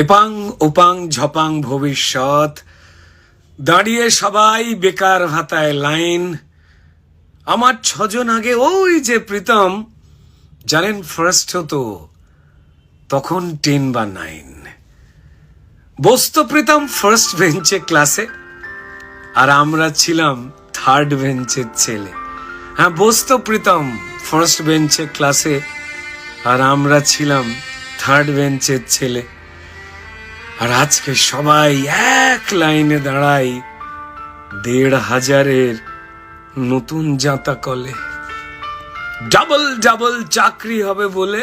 এপাং ওপাং ঝপাং ভবিষ্যৎ, দাঁড়িয়ে সবাই বেকার ভাতায় লাইন। আমার 6 জন আগে ওই যে প্রীতম, জানেন ফার্স্ট হতো তখন 10 বা 9। বসতো প্রীতম ফার্স্ট বেঞ্চে ক্লাসে, আর আমরা ছিলাম থার্ড বেঞ্চের ছেলে। হ্যাঁ, বসতো প্রীতম ফার্স্ট বেঞ্চে ক্লাসে, আর আমরা ছিলাম থার্ড বেঞ্চের ছেলে। আর আজকে সবাই এক লাইনে দাঁড়াই 1,500-এর নতুন জাতা কলে। ডাবল ডাবল চাকরি হবে বলে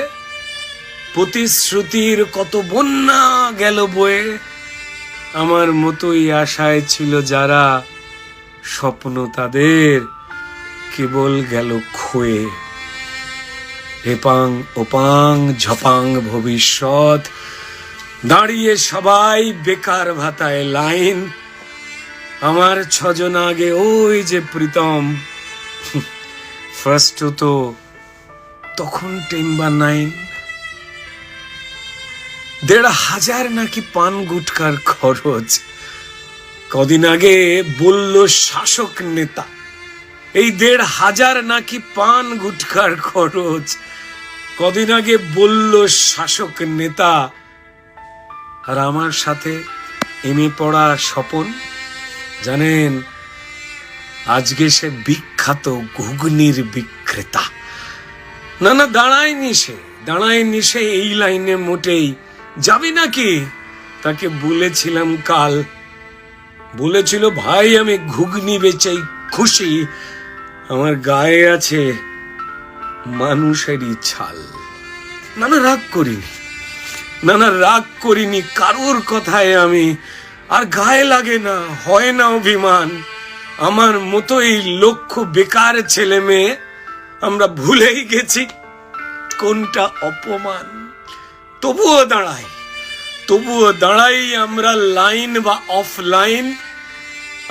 প্রতিশ্রুতির কত বন্যা গেল বয়ে। আমার মতোই আশায় ছিল যারা, স্বপ্ন তাদের কেবল গেল ক্ষয়ে। এপাং ওপাং ঝপাং ভবিষ্যৎ, দাঁড়িয়ে সবাই বেকার ভাতায় লাইন। আমার 6 জন আগে ওই যে প্রীতম, ফার্স্ট হতো তখন 10 বা 9। 1,500 নাকি পান গুটকার খরচ, কদিন আগে বলল শাসক নেতা। এই 1,500 নাকি পান গুটকার খরচ, কদিন আগে বলল শাসক নেতা। আর আমার সাথে এমএ পড়া স্বপন, জানেন আজকে সে বিখ্যাত ঘুগনির বিক্রেতা। না না, দাঁড়ায়নি সে এই লাইনে মোটেই। যাবি নাকি? তাকে বলেছিলাম কাল, বলেছিল ভাই আমি ঘুগনি বেচেই খুশি, আমার গায়ে আছে মানুষেরই ছাল। না না, রাগ করিনি কারোর কথায় আমি, আর গায়ে লাগে না, হয় না অভিমান। আমার মতো এই লক্ষ বেকার ছেলে মেয়ে, আমরা ভুলেই গেছি কোনটা অপমান। তবুও দাঁড়াই আমরা লাইন বা অফলাইন।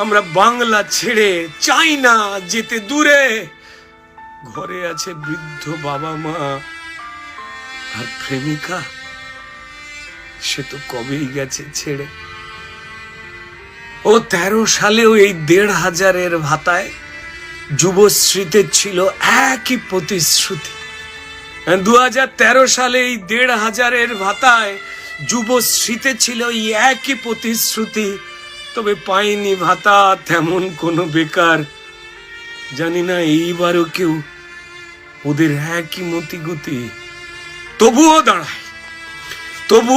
আমরা বাংলা ছেড়ে চাই না যেতে দূরে। ঘরে আছে বৃদ্ধ বাবা মা আর প্রেমিকা, সে তো কবেই গেছে ছেড়ে। ও 13 সালেও এই 1,500-এর ভাতায় যুবশ্রীতে ছিল একই প্রতিশ্রুতি। 2013 সালে এই 1,500-এর ভাতায় যুবশ্রীতে ছিল এই একই প্রতিশ্রুতি। তবে পাইনি ভাতা তেমন কোনো বেকার। জানি না এইবারও কেউ ওদের একই মতি গতি। তবুও দাঁড়ায়,